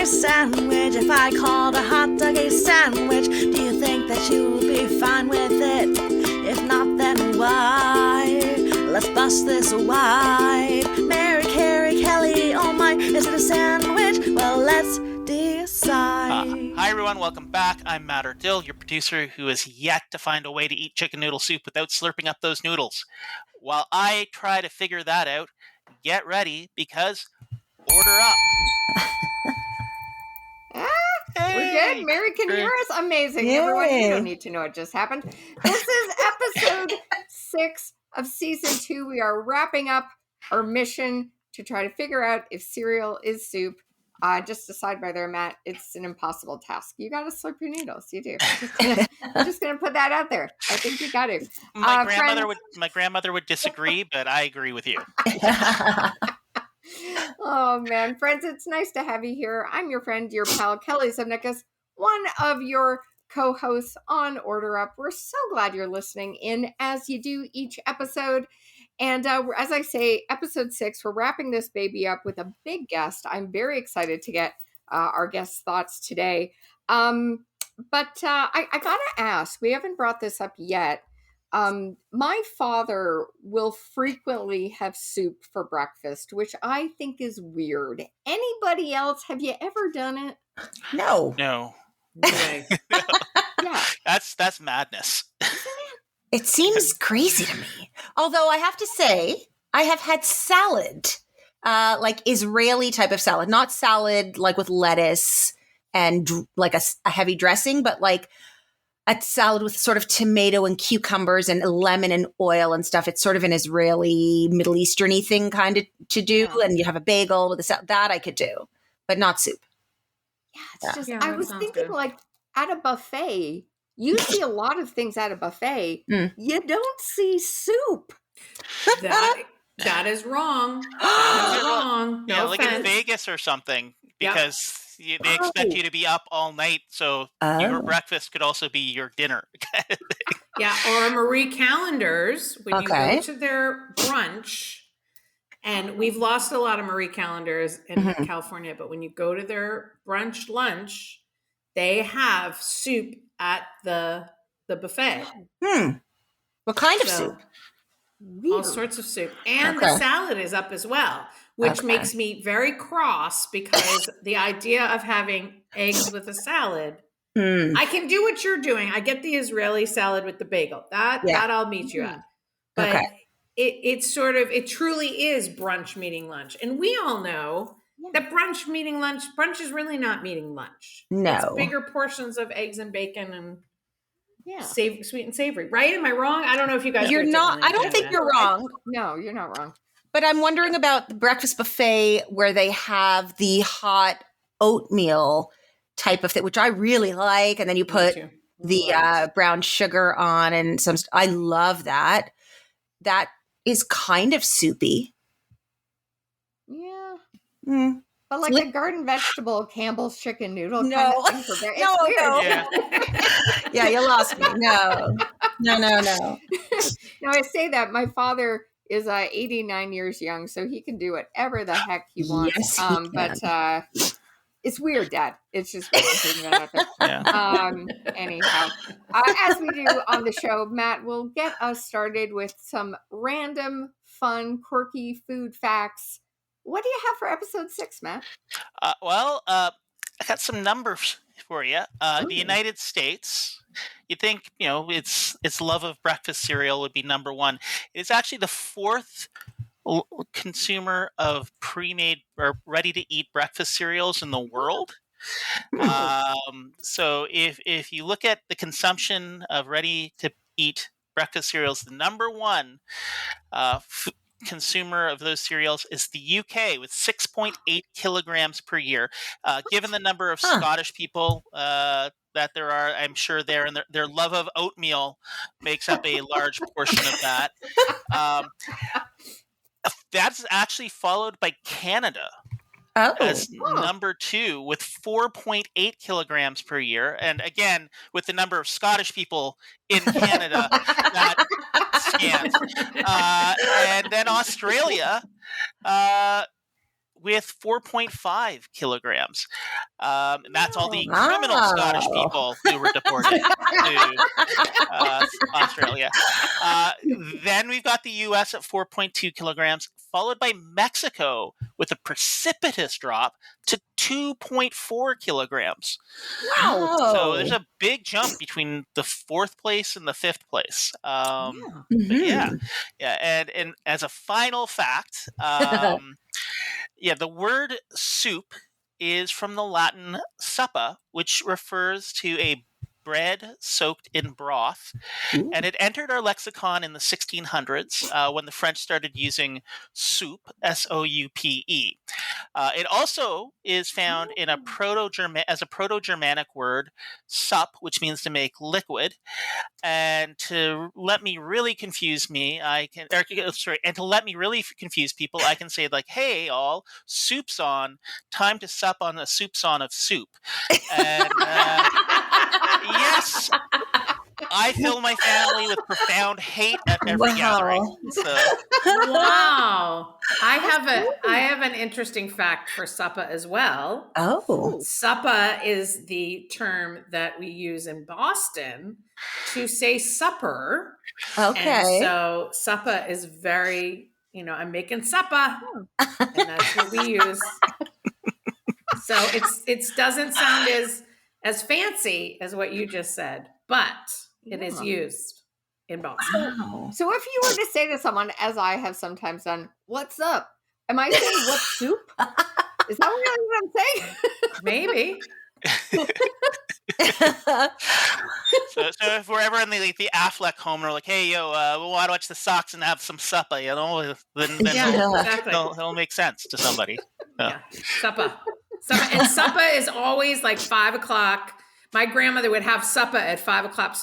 a sandwich. If I called a hot dog a sandwich, do you think that you would be fine with it? If not, then why? Let's bust this wide. Mary, Carey, Kelly, oh my, is it a sandwich? Well, let's decide. Hi everyone, welcome back. I'm Matt Dill, your producer who has yet to find a way to eat chicken noodle soup without slurping up those noodles. While I try to figure that out, get ready because order up. We're good. Mary can hear us. Amazing. Yay. Everyone, you don't need to know what just happened. This is episode 6 of season 2. We are wrapping up our mission to try to figure out if cereal is soup. Just decide by there, Matt. It's an impossible task. You got to slurp your noodles. You do. I'm just gonna put that out there. I think you got to. My grandmother would disagree, but I agree with you. Oh man, friends, it's nice to have you here. I'm your friend, your pal, Kelly Zimnikas, one of your co-hosts on Order Up. We're so glad you're listening in as you do each episode. And as I say, episode 6, we're wrapping this baby up with a big guest. I'm very excited to get our guest's thoughts today. But I gotta ask, we haven't brought this up yet. My father will frequently have soup for breakfast, which I think is weird. Anybody else? Have you ever done it? No. No. Okay. Yeah. That's madness. It seems crazy to me. Although I have to say, I have had salad, like Israeli type of salad, not salad like with lettuce and like a heavy dressing, but like a salad with sort of tomato and cucumbers and lemon and oil and stuff. It's sort of an Israeli, Middle Eastern-y thing kind of to do. Yeah. And you have a bagel with a salad. That I could do, but not soup. Yeah, it's just, I was thinking good. Like at a buffet, you see a lot of things at a buffet. You don't see soup. That is wrong. That is wrong. No like in Vegas or something, because they expect you to be up all night, so your breakfast could also be your dinner. Yeah, or Marie Callender's, when you go to their brunch, and we've lost a lot of Marie Callender's in California, but when you go to their brunch lunch, they have soup at the buffet. What kind of soup? All sorts of soup. And the salad is up as well, which makes me very cross because the idea of having eggs with a salad, I can do what you're doing. I get the Israeli salad with the bagel. That I'll meet you at. But it truly is brunch meeting lunch. And we all know that brunch is really not meeting lunch. No. It's bigger portions of eggs and bacon and sweet and savory, right? Am I wrong? I don't know if you guys. You're not. I don't think you're wrong. No, you're not wrong. But I'm wondering about the breakfast buffet where they have the hot oatmeal type of thing, which I really like, and then you put the brown sugar on and some. I love that. That is kind of soupy. Yeah. But like a garden vegetable Campbell's chicken noodle no. kind of thing for there. No. Yeah, you lost me. No. No, I say that. My father is 89 years young, so he can do whatever the heck he wants. Yes, he can. But it's weird, Dad. It's just weird thinking about that. Anyhow, as we do on the show, Matt will get us started with some random, fun, quirky food facts. What do you have for episode 6, Matt? I got some numbers for you. The United States, you think, its love of breakfast cereal would be number 1. It's actually the 4th consumer of pre-made or ready-to-eat breakfast cereals in the world. So if you look at the consumption of ready-to-eat breakfast cereals, the number 1 consumer of those cereals is the UK with 6.8 kilograms per year. Given the number of Scottish people that there are, I'm sure and their love of oatmeal makes up a large portion of that. That's actually followed by Canada as number 2 with 4.8 kilograms per year. And again, with the number of Scottish people in Canada, that scans. And then Australia with 4.5 kilograms. And that's all the criminal Scottish people who were deported to Australia. Then we've got the U.S. at 4.2 kilograms, followed by Mexico with a precipitous drop to 2.4 kilograms. Wow. So there's a big jump between the 4th place and the 5th place. But and as a final fact, the word soup is from the Latin suppa, which refers to a bread soaked in broth. Ooh. And it entered our lexicon in the 1600s when the French started using soup, S-O-U-P-E. It also is found in a Proto-Germanic word, sup, which means to make liquid. And to let me really confuse me, and to let me really confuse people, I can say like, "Hey, all, soup's on. Time to sup on a soupçon of soup." And yes, I fill my family with profound hate at every gathering. So. Wow. I have an interesting fact for suppa as well. Oh. Suppa is the term that we use in Boston to say supper. Okay. And so suppa is very, I'm making suppa. And that's what we use. So it doesn't sound as fancy as what you just said, but it is used in Boston. Wow. So if you were to say to someone, as I have sometimes done, "What's up?" Am I saying "what soup"? Is that really what I'm saying? Maybe. So if we're ever in the Affleck home, we're like, "Hey, yo, we'll want to watch the Sox and have some supper," then exactly. it'll make sense to somebody. Yeah, supper. And supper is always like 5 o'clock. My grandmother would have supper at 5 o'clock.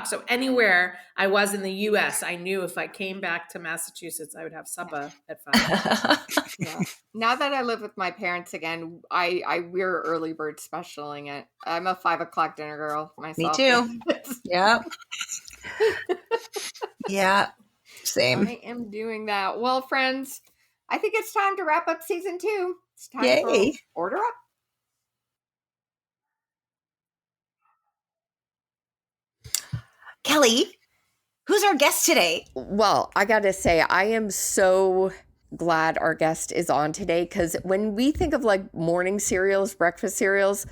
So anywhere I was in the U.S., I knew if I came back to Massachusetts, I would have supper at 5. Yeah. Now that I live with my parents again, we're early bird specialing it. I'm a 5 o'clock dinner girl myself. Me too. Yep. Yeah. Same. I am doing that. Well, friends, I think it's time to wrap up season 2. It's time Yay. for Order Up. Kelly, who's our guest today? Well, I got to say, I am so glad our guest is on today, because when we think of like morning cereals, breakfast cereals,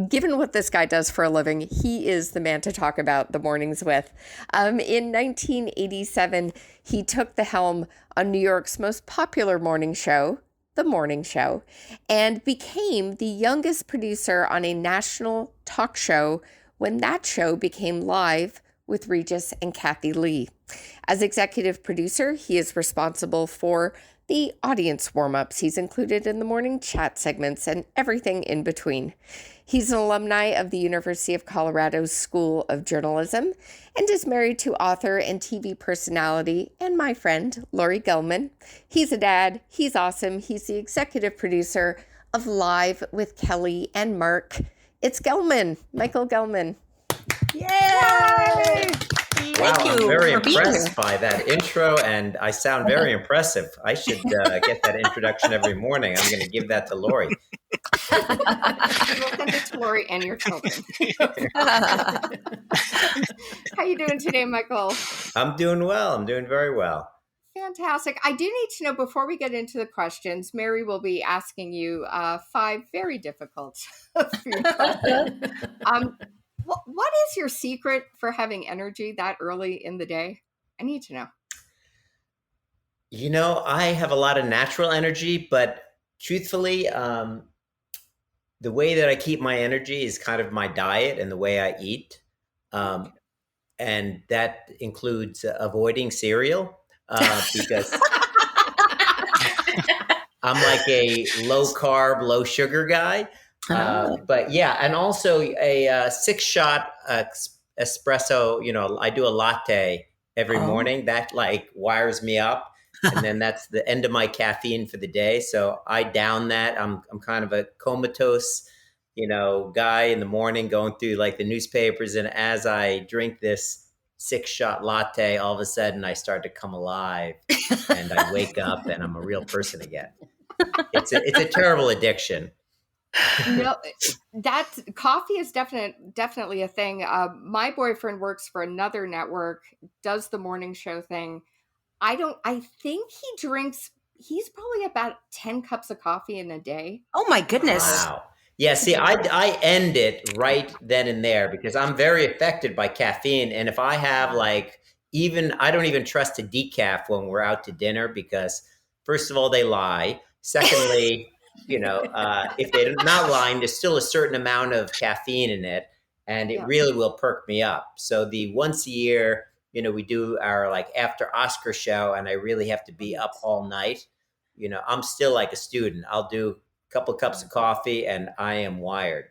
given what this guy does for a living, he is the man to talk about the mornings with. In 1987, he took the helm on New York's most popular morning show, The Morning Show, and became the youngest producer on a national talk show when that show became live with Regis and Kathy Lee. As executive producer, he is responsible for the audience warm-ups he's included in the morning chat segments and everything in between. He's an alumni of the University of Colorado's School of Journalism and is married to author and TV personality and my friend, Lori Gelman. He's a dad. He's awesome. He's the executive producer of Live with Kelly and Mark. It's Gelman, Michael Gelman. Yay! Wow, I'm very impressed by that intro, and I sound very impressive. I should get that introduction every morning. I'm going to give that to Lori. We'll send it to Lori and your children. How you doing today, Michael? I'm doing well. I'm doing very well. Fantastic. I do need to know, before we get into the questions, Mary will be asking you 5 very difficult questions. What is your secret for having energy that early in the day? I need to know. I have a lot of natural energy, but truthfully, the way that I keep my energy is kind of my diet and the way I eat. And that includes avoiding cereal because I'm like a low carb, low sugar guy. But yeah, and also a 6-shot espresso, I do a latte every morning. That like wires me up. And then that's the end of my caffeine for the day. So I down that. I'm kind of a comatose, guy in the morning going through like the newspapers. And as I drink this 6-shot latte, all of a sudden I start to come alive and I wake up and I'm a real person again. It's a terrible addiction. No, that's coffee is definitely a thing. My boyfriend works for another network, does the morning show thing. I think he's probably about 10 cups of coffee in a day. Oh my goodness. Wow. Yeah, see, I end it right then and there because I'm very affected by caffeine. And if I have I don't even trust a decaf when we're out to dinner because first of all, they lie. Secondly, if they're not lying, there's still a certain amount of caffeine in it and it really will perk me up. So the once a year, we do our after Oscar show and I really have to be up all night. I'm still like a student. I'll do a couple of cups of coffee and I am wired.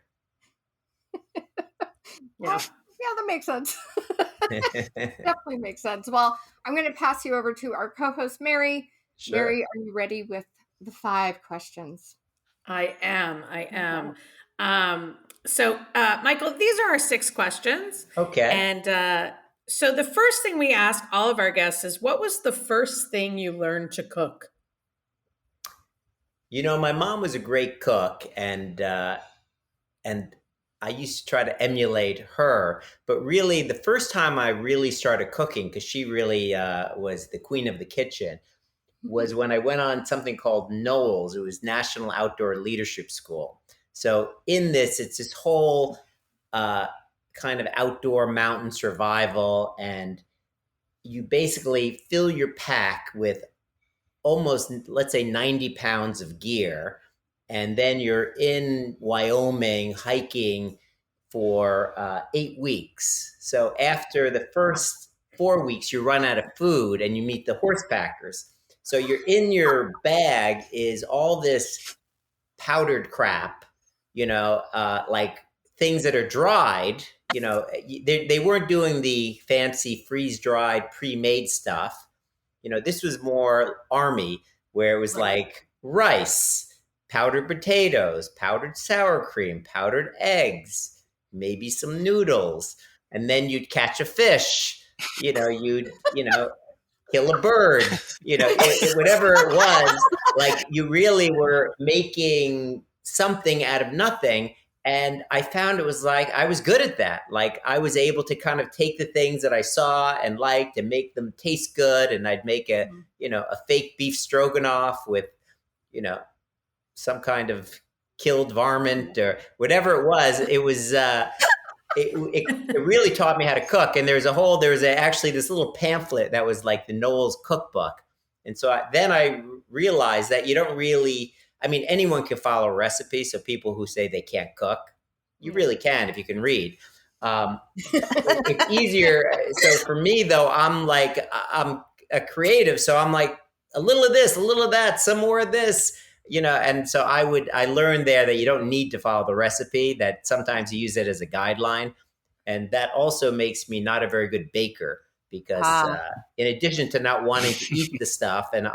Yeah, that makes sense. Definitely makes sense. Well, I'm going to pass you over to our co-host, Mary. Sure. Mary, are you ready with the 5 questions? I am. So, Michael, these are our 6 questions. Okay. And so the first thing we ask all of our guests is, what was the first thing you learned to cook? My mom was a great cook, and I used to try to emulate her. But really, the first time I really started cooking, because she really was the queen of the kitchen, was when I went on something called NOLS. It was National Outdoor Leadership School. So in this, it's this whole kind of outdoor mountain survival, and you basically fill your pack with almost, let's say, 90 pounds of gear. And then you're in Wyoming hiking for 8 weeks. So after the first 4 weeks, you run out of food and you meet the horsepackers. So you're in your bag is all this powdered crap, like things that are dried. They weren't doing the fancy freeze-dried, pre-made stuff. This was more army, where it was like rice, powdered potatoes, powdered sour cream, powdered eggs, maybe some noodles, and then you'd catch a fish. You'd kill a bird. Whatever it was, like you really were making something out of nothing. And I found it was like I was good at that. Like I was able to kind of take the things that I saw and liked and make them taste good. And I'd make a fake beef stroganoff with, some kind of killed varmint or whatever it was. It was it really taught me how to cook. And there was actually this little pamphlet that was like the Noel's cookbook. And so then I realized that you don't really. Anyone can follow a recipe. So people who say they can't cook, you really can if you can read. It's easier. So for me, though, I'm a creative. So I'm like a little of this, a little of that, some more of this, And so I learned there that you don't need to follow the recipe. That sometimes you use it as a guideline, and that also makes me not a very good baker. Because in addition to not wanting to eat the stuff, and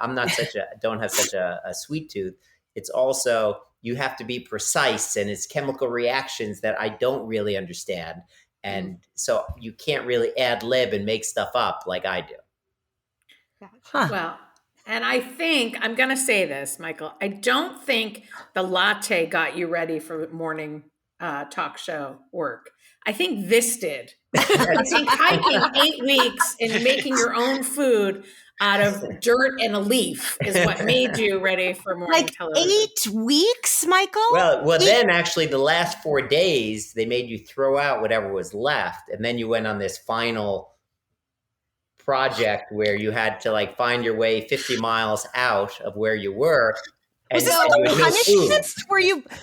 don't have such a sweet tooth. It's also, you have to be precise, and it's chemical reactions that I don't really understand. And so you can't really ad lib and make stuff up like I do. Well, and I think, I'm going to say this, Michael, I don't think the latte got you ready for morning talk show work. I think this did. I think hiking 8 weeks and making your own food out of dirt and a leaf is what made you ready for morning television. 8 weeks, Michael? Well, then actually the last 4 days, they made you throw out whatever was left. And then you went on this final project where you had to find your way 50 miles out of where you were. Was this a punishment?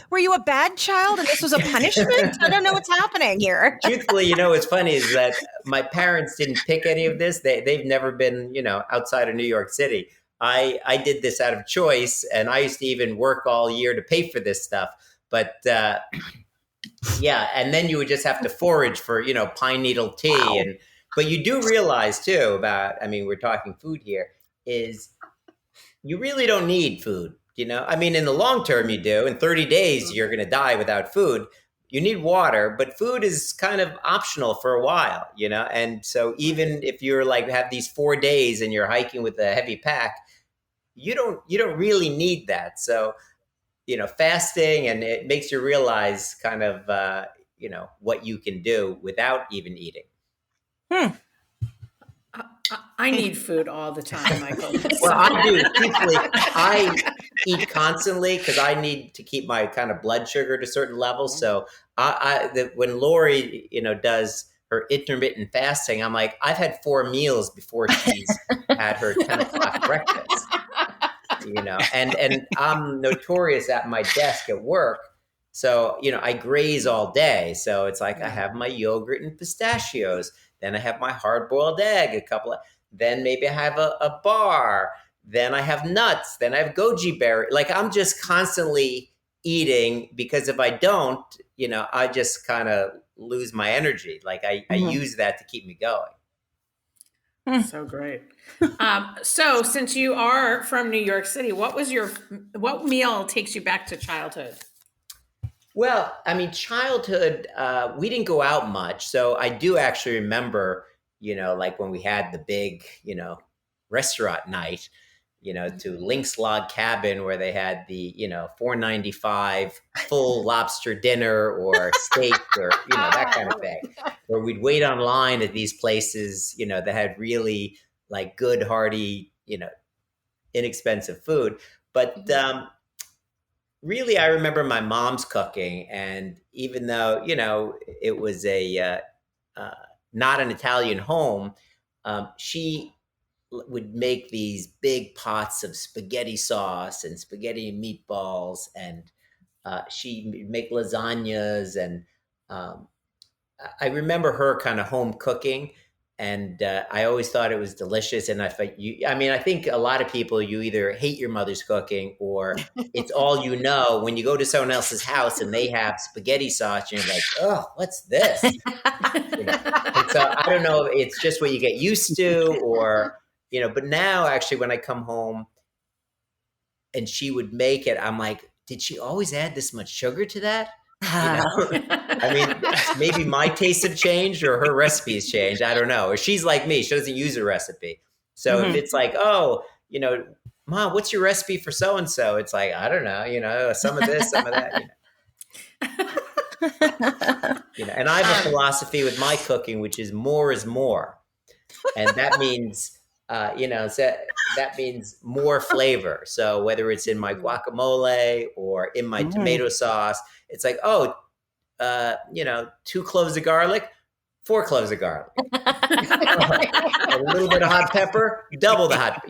Were you a bad child and this was a punishment? I don't know what's happening here. Truthfully, what's funny is that my parents didn't pick any of this. They've never been, outside of New York City. I did this out of choice, and I used to even work all year to pay for this stuff. But and then you would just have to forage for, pine needle tea. Wow. But you do realize too about, we're talking food here, is you really don't need food. In the long term you do. In 30 days, you're going to die without food. You need water, but food is kind of optional for a while, And so even if you're have these 4 days and you're hiking with a heavy pack, you don't really need that. So, fasting, and it makes you realize kind of, what you can do without even eating. I need food all the time, Michael. Well, I do. Truthfully, I eat constantly because I need to keep my kind of blood sugar at a certain level. So when Lori, does her intermittent fasting, I'm like, I've had 4 meals before she's had her 10 o'clock breakfast. And I'm notorious at my desk at work. So, I graze all day. So it's like I have my yogurt and pistachios. Then I have my hard-boiled egg, then maybe I have a bar. Then I have nuts. Then I have goji berry. Like, I'm just constantly eating, because if I don't, I just kind of lose my energy. Like I use that to keep me going. So great. So since you are from New York City, what meal takes you back to childhood? Well, I mean, childhood, we didn't go out much. So I do actually remember, like when we had the big, restaurant night, to Link's Log Cabin, where they had the, $4.95 full lobster dinner or steak or, that kind of thing. Or we'd wait online at these places, that had really like good, hearty, inexpensive food. But really, I remember my mom's cooking. And even though, it was not an Italian home, she would make these big pots of spaghetti sauce and spaghetti and meatballs, and she'd make lasagnas. And I remember her kind of home cooking, and I always thought it was delicious. And I think a lot of people, you either hate your mother's cooking or it's all when you go to someone else's house and they have spaghetti sauce, and you're like, oh, what's this? And so I don't know if it's just what you get used to, or but now actually when I come home and she would make it, I'm like, did she always add this much sugar to that? I mean, maybe my tastes have changed or her recipes changed. I don't know. Or she's like me. She doesn't use a recipe. So if it's like, oh, Mom, what's your recipe for so-and-so? It's like, I don't know, some of this, some of that. And I have a philosophy with my cooking, which is more is more. And that means, that means more flavor. So whether it's in my guacamole or in my tomato sauce, it's like, 2 cloves of garlic, 4 cloves of garlic. A little bit of hot pepper, double the hot,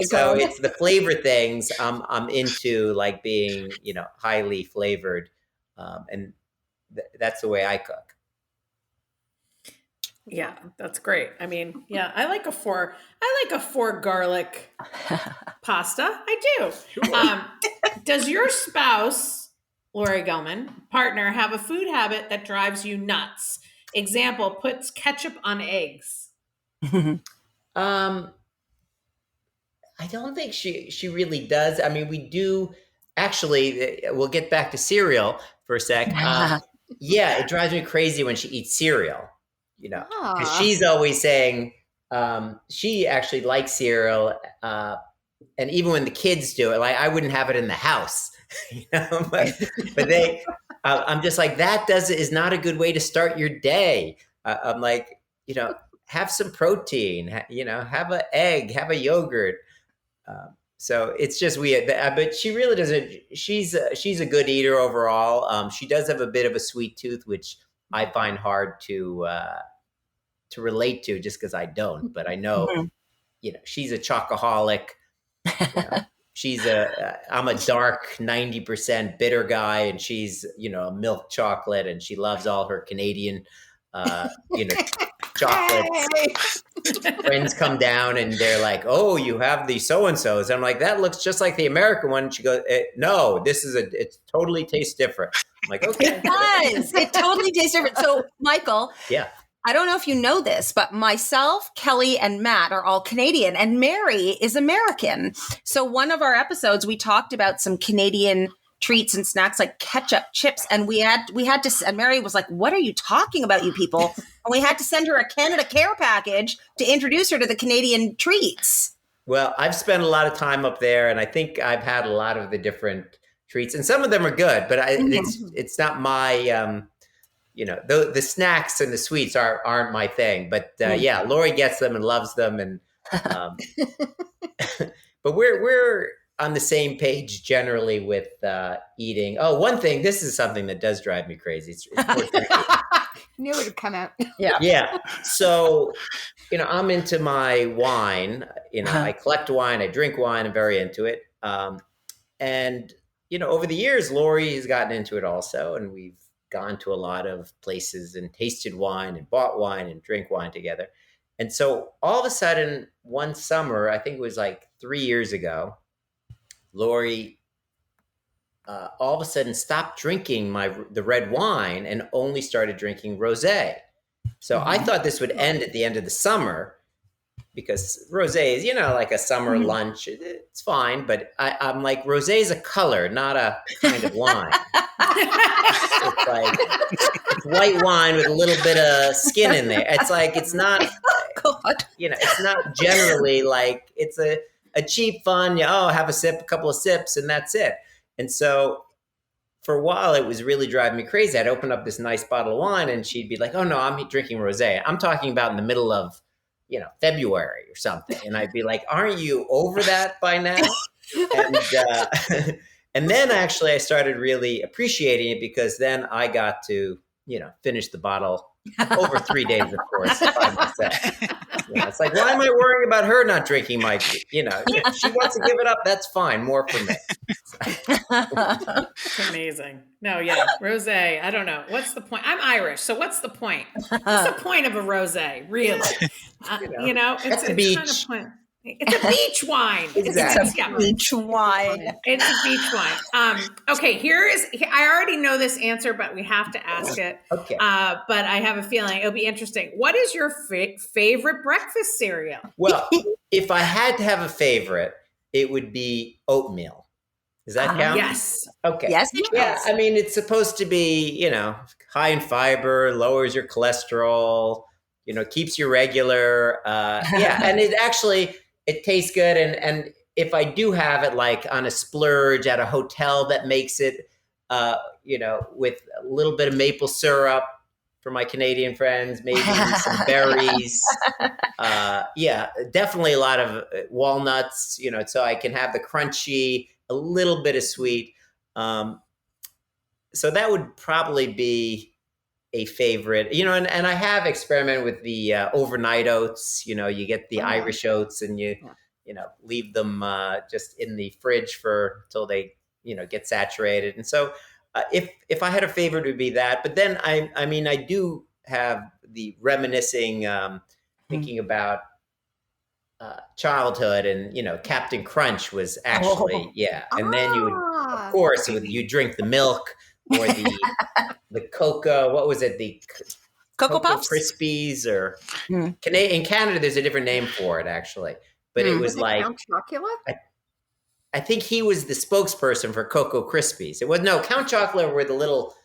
so it's the flavor things I'm into, like being, highly flavored. And that's the way I cook. Yeah, that's great. I mean, yeah, I like a 4 garlic pasta. I do. Sure. Does your spouse, Lori Gelman, partner, have a food habit that drives you nuts? Example, puts ketchup on eggs. I don't think she really does. I mean, we do actually. We'll get back to cereal for a sec. Yeah, it drives me crazy when she eats cereal. Because she's always saying she actually likes cereal, and even when the kids do it, like I wouldn't have it in the house, but they, I'm just like, that is not a good way to start your day. I'm like, have some protein, have an egg, have a yogurt. So it's just weird, but she really doesn't. She's a good eater overall. She does have a bit of a sweet tooth, which I find hard to relate to, just because I don't. But I know, she's a chocoholic. I'm a dark 90% bitter guy, and she's milk chocolate, and she loves all her Canadian, chocolates. Friends come down and they're like, "Oh, you have the so and so's." I'm like, "That looks just like the American one." She goes, "No, it totally tastes different." I'm like, "Okay, it does. It totally tastes different." So, Michael, yeah. I don't know if you know this, but myself, Kelly, and Matt are all Canadian, and Mary is American. So one of our episodes, we talked about some Canadian treats and snacks like ketchup chips, and we had to. And Mary was like, "What are you talking about, you people?" And we had to send her a Canada Care package to introduce her to the Canadian treats. Well, I've spent a lot of time up there, and I think I've had a lot of the different treats, and some of them are good, but it's not my the snacks and the sweets aren't my thing. But yeah, Lori gets them and loves them, and but we're on the same page generally with eating. Oh, one thing, this is something that does drive me crazy. It's Knew it would come out. Yeah. So, I'm into my wine. I collect wine, I drink wine, I'm very into it. And, over the years, Lori has gotten into it also. And we've gone to a lot of places and tasted wine and bought wine and drink wine together. And so all of a sudden, one summer, I think it was like 3 years ago, Lori all of a sudden stopped drinking the red wine and only started drinking rosé. So I thought this would end at the end of the summer because rosé is, like a summer lunch. It's fine, but I'm like, rosé is a color, not a kind of wine. It's like it's white wine with a little bit of skin in there. It's like it's not, it's not generally like it's a cheap fun. Have a sip, a couple of sips, and that's it. And so for a while, it was really driving me crazy. I'd open up this nice bottle of wine and she'd be like, oh, no, I'm drinking rosé. I'm talking about in the middle of, February or something. And I'd be like, aren't you over that by now? And then actually I started really appreciating it because then I got to, finish the bottle over 3 days, of course, by myself. It's like, why am I worrying about her not drinking my, if she wants to give it up, that's fine. More for me. It's amazing. No, yeah. Rosé. I don't know. What's the point? I'm Irish. So what's the point? What's the point of a rosé, really? It's a beach. Kind of point. It's a beach wine. Exactly. It's a beach wine. It's a beach wine. Okay, I already know this answer, but we have to ask it. Okay. But I have a feeling it'll be interesting. What is your favorite breakfast cereal? Well, if I had to have a favorite, it would be oatmeal. Does that count? Yes. Okay. Yes, it Yeah, does. I mean, it's supposed to be, high in fiber, lowers your cholesterol, keeps you regular. And it actually... It tastes good, and if I do have it like on a splurge at a hotel that makes it, with a little bit of maple syrup for my Canadian friends, maybe some berries. Definitely a lot of walnuts, so I can have the crunchy, a little bit of sweet. So that would probably be a favorite, and I have experimented with the overnight oats. You get the Irish oats and you leave them just in the fridge till they get saturated. And so if I had a favorite, it would be that. But then I do have the reminiscing, thinking about childhood, and Captain Crunch was actually and then you would, of course, you drink the milk. Or the cocoa, what was it? The Cocoa Puffs? Krispies, or in Canada, there's a different name for it actually. But it was like Count Chocula? I think he was the spokesperson for Cocoa Krispies. It was Count Chocula were the little,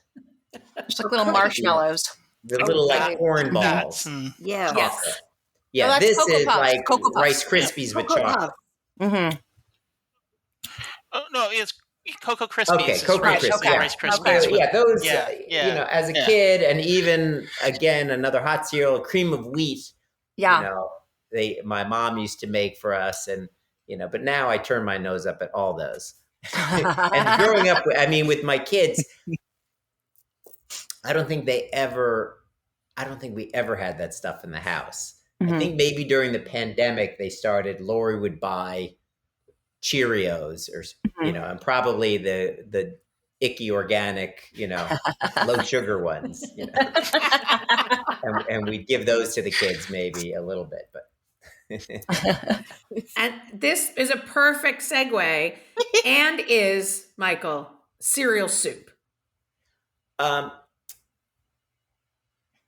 just like little marshmallows, the little like corn balls. Yeah. Yes. Yeah, that's this Cocoa is Puffs. like Cocoa Puffs. Rice Krispies with chocolate. Mm-hmm. Oh no, it's Cocoa Krispies. Okay, Cocoa Krispies. Okay. Rice Krispies. Okay. Yeah, those. Yeah. As a kid, and even again another hot cereal, cream of wheat. Yeah. My mom used to make for us, and but now I turn my nose up at all those. And growing up, with my kids, I don't think we ever had that stuff in the house. Mm-hmm. I think maybe during the pandemic Lori would buy Cheerios or and probably the icky organic, low sugar ones, and we'd give those to the kids maybe a little bit, but. And this is a perfect segue, and is, Michael, cereal soup.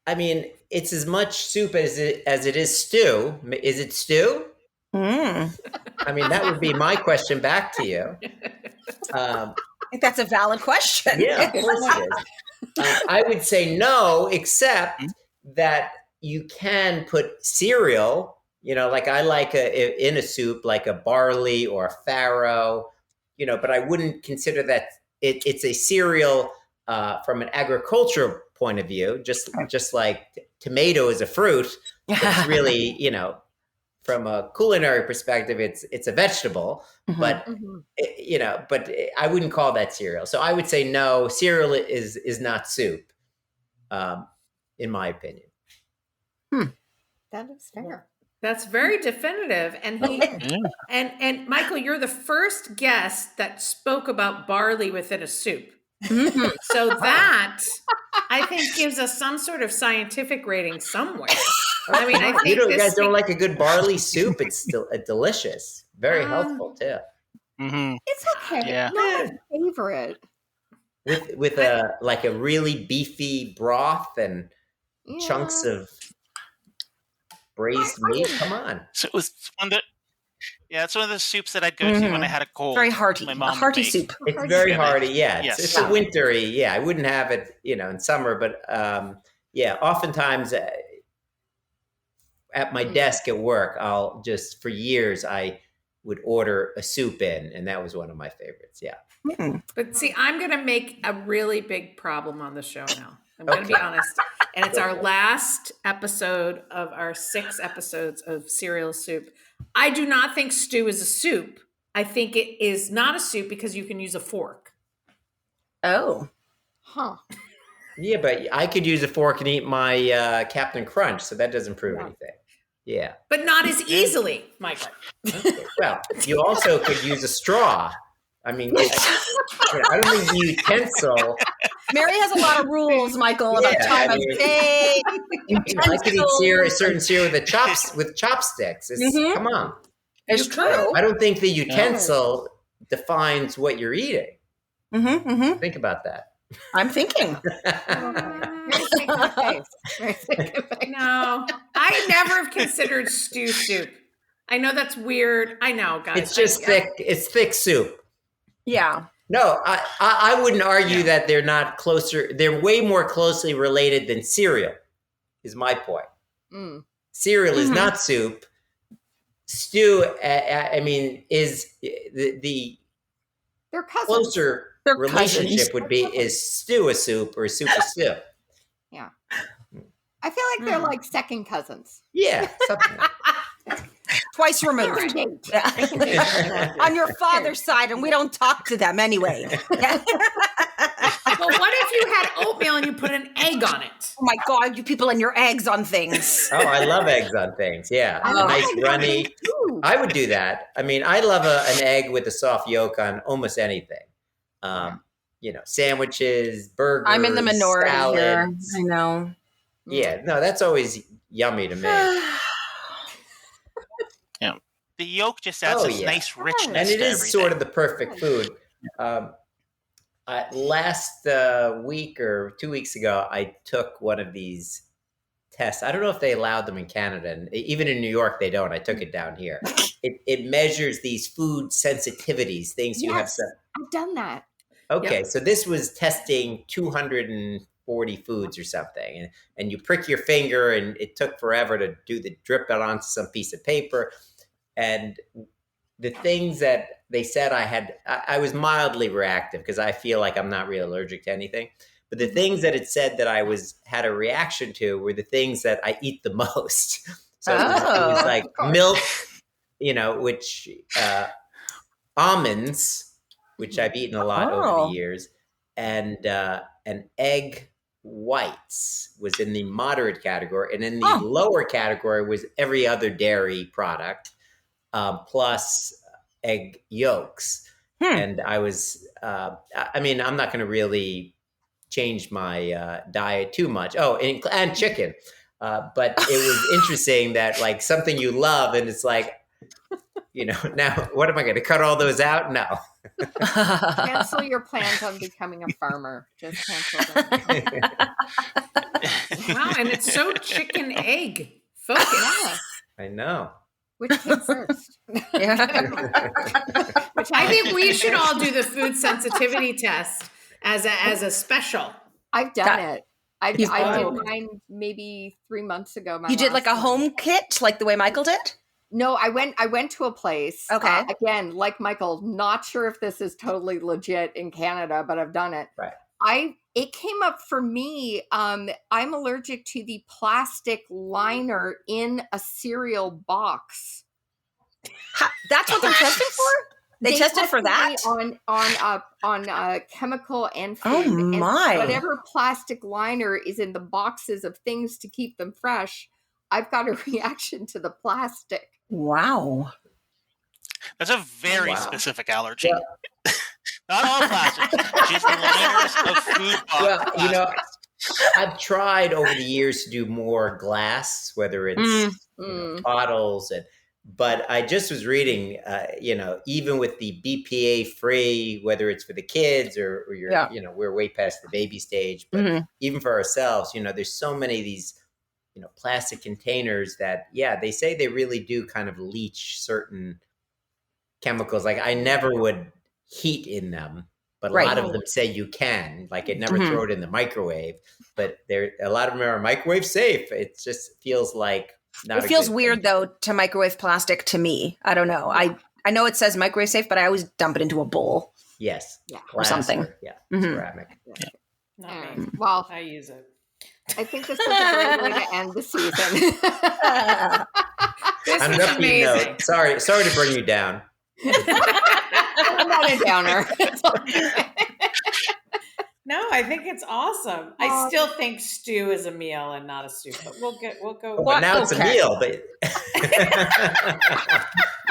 It's as much soup as it is stew. Is it stew? That would be my question back to you. I think that's a valid question. Yeah, of course it is. I would say no, except that you can put cereal Like I like in a soup, like a barley or a farro, but I wouldn't consider that it's a cereal from an agricultural point of view, just like tomato is a fruit. It's really, from a culinary perspective, it's a vegetable, but but I wouldn't call that cereal. So I would say no, cereal is not soup, in my opinion. That is fair. That's very definitive. And and Michael, you're the first guest that spoke about barley within a soup. So that I think gives us some sort of scientific rating somewhere. I mean, I think you guys don't like a good barley soup. It's still delicious, very healthful too. It's okay. Yeah. Not my favorite. With a really beefy broth and chunks of braised meat. Come on. So it was it's one of the soups that I'd go to when I had a cold. Very hearty. My mom a hearty would make. soup. It's very hearty. Yeah, Yes. it's a wintry. Yeah, I wouldn't have it, in summer, but oftentimes at my desk at work, for years I would order a soup in, and that was one of my favorites. Yeah. But see, I'm going to make a really big problem on the show now. I'm going to be honest. And it's our last episode of our 6 episodes of Cereal Soup. I do not think stew is a soup. I think it is not a soup because you can use a fork. Oh. Huh. Yeah, but I could use a fork and eat my Captain Crunch, so that doesn't prove anything. Yeah. But not as easily, Michael. Okay. Well, you also could use a straw. I mean, I don't think the utensil. Mary has a lot of rules, Michael, about time of day. I could eat certain cereal with chopsticks. Come on. It's true. I don't think the utensil defines what you're eating. Think about that. I'm thinking. No, I never have considered stew soup. I know that's weird. I know, guys. It's just thick. It's thick soup. Yeah. No, I wouldn't argue that they're not closer. They're way more closely related than cereal, is my point. Cereal is not soup. Stew, I mean, is the They're cousins. closer They're relationship cousins. would be is stew a soup or soup a stew. Yeah. I feel like they're like second cousins. Yeah, something like that. Twice removed. Yeah. On your father's side, and we don't talk to them anyway. Yeah. Well, what if you had oatmeal and you put an egg on it? Oh my God, you people and your eggs on things. Oh, I love eggs on things. Yeah, nice runny. I would do that. I mean, I love an egg with a soft yolk on almost anything. Sandwiches, burgers. I'm in the minority salads. here. I know. Yeah, no, that's always yummy to me. Yeah, the yolk just adds this nice richness, and it to is everything. sort of the perfect food. Last week or 2 weeks ago, I took one of these tests. I don't know if they allowed them in Canada, and even in New York, they don't. I took it down here. It measures these food sensitivities, things you have. I've done that. Okay, so this was testing 240 foods or something, and you prick your finger, and it took forever to drip it onto some piece of paper, and the things that they said I was mildly reactive because I feel like I'm not really allergic to anything. But the things that it said that I had a reaction to were the things that I eat the most. So it was like milk, which almonds, which I've eaten a lot over the years, and egg whites was in the moderate category, and in the lower category was every other dairy product, plus egg yolks. And I was, I'm not going to really change my diet too much. Oh, and chicken. But it was interesting that like something you love, and it's like, now what am I going to cut all those out? No. Cancel your plans on becoming a farmer. Just cancel them. Wow, and it's so chicken egg focused. Yeah. I know. Which came first? I think we should all do the food sensitivity test as a special. I've done it. I did Oh. mine maybe 3 months ago. You did like a home kit, like the way Michael did? No, I went to a place. Okay. Again, like Michael, not sure if this is totally legit in Canada, but I've done it. Right. It came up for me. I'm allergic to the plastic liner in a cereal box. That's what they're testing for? They tested for that? On chemical and food. Oh my. And whatever plastic liner is in the boxes of things to keep them fresh, I've got a reaction to the plastic. Wow. That's a very specific allergy. Yeah. Not all plastics, just the liners of food box. Well, I've tried over the years to do more glass, whether it's bottles, but I just was reading, even with the BPA free, whether it's for the kids or you're, we're way past the baby stage, but even for ourselves, there's so many of these, plastic containers that, they say they really do kind of leach certain chemicals. Like I never would heat in them, but a lot of them say you can. Like it never throw it in the microwave, but a lot of them are microwave safe. It just feels like not. It feels weird though to microwave plastic to me. I don't know. I know it says microwave safe, but I always dump it into a bowl. Yes, or something. Ceramic. Yeah. Not me. Well, I use it. I think this is a great way to end the season. On an upbeat note, sorry to bring you down. I'm not a downer. No, I think it's awesome. I still think stew is a meal and not a soup, but we'll go. But now it's a meal, but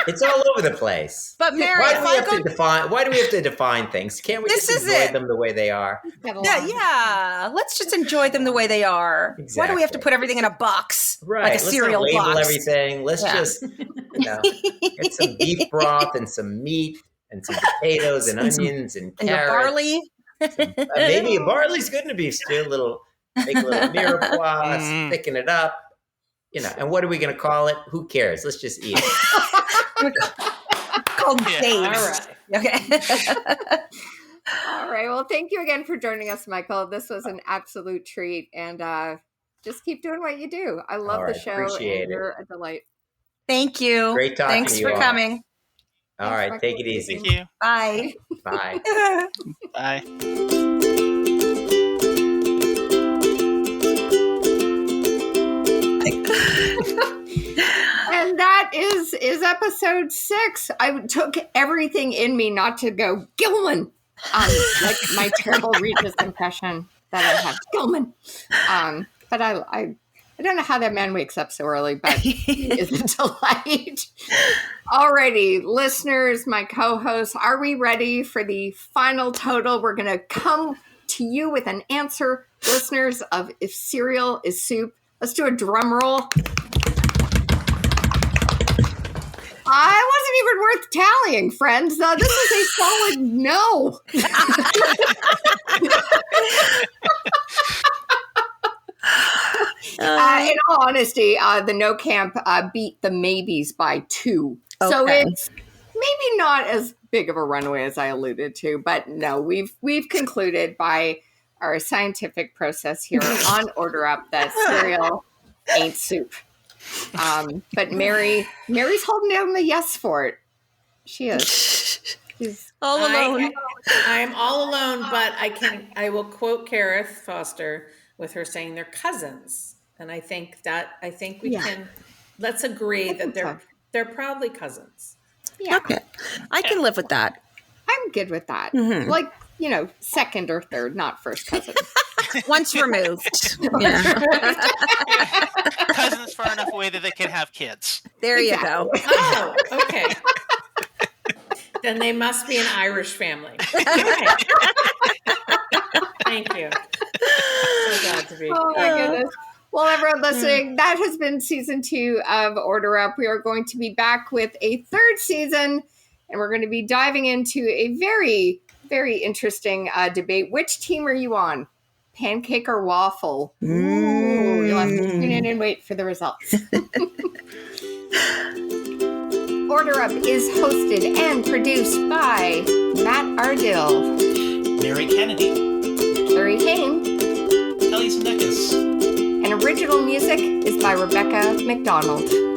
it's all over the place. But Mary, why do we have to define things? Can't we just enjoy them the way they are? Yeah. Let's just enjoy them the way they are. Exactly. Why do we have to put everything in a box? Right. Like a cereal box. Let's label everything. Let's just get some beef broth and some meat and some potatoes and onions and carrots. And barley. Maybe a barley's good in a beef stew. Make a little mirepoix, thicken it up. And what are we going to call it? Who cares? Let's just eat it. Called Dave. All right. Okay. All right. Well, thank you again for joining us, Michael. This was an absolute treat, and just keep doing what you do. I love the show, and you're a delight. Thank you. Great talking Thanks to you for all. coming. All right. Take it easy. Thank you. Bye. Bye. Bye. And that is episode 6. I took everything in me not to go Gelman, like my terrible Regis impression that I have, Gelman. But I don't know how that man wakes up so early, but he is a delight. Alrighty, listeners, my co-hosts, are we ready for the final total? We're going to come to you with an answer, listeners, of if cereal is soup. Let's do a drum roll. I wasn't even worth tallying, friends. This is a solid no. In all honesty, the no camp beat the maybes by 2. Okay. So it's maybe not as big of a runaway as I alluded to, but no, we've concluded by our scientific process here on Order Up that cereal ain't soup. But Mary's holding down the yes for it. She is. She's all alone. I am all alone, but I will quote Kareth Foster with her saying they're cousins. And I think we can, let's agree that they're probably cousins. Yeah. Okay. I can live with that. I'm good with that. Mm-hmm. Like, second or third, not first cousin. Once removed. Cousins far enough away that they can have kids. There you go. Oh, okay. Then they must be an Irish family. Right. Thank you. So glad to be. Oh my goodness. Well, everyone listening, that has been season 2 of Order Up. We are going to be back with a 3rd season, and we're going to be diving into a very, very interesting debate. Which team are you on? Pancake or waffle? Ooh, you'll have to tune in and wait for the results. Order Up is hosted and produced by Matt Ardill, Mary Kennedy, Larry Hain, Kelly Kelly Zemeckis. And original music is by Rebecca McDonald.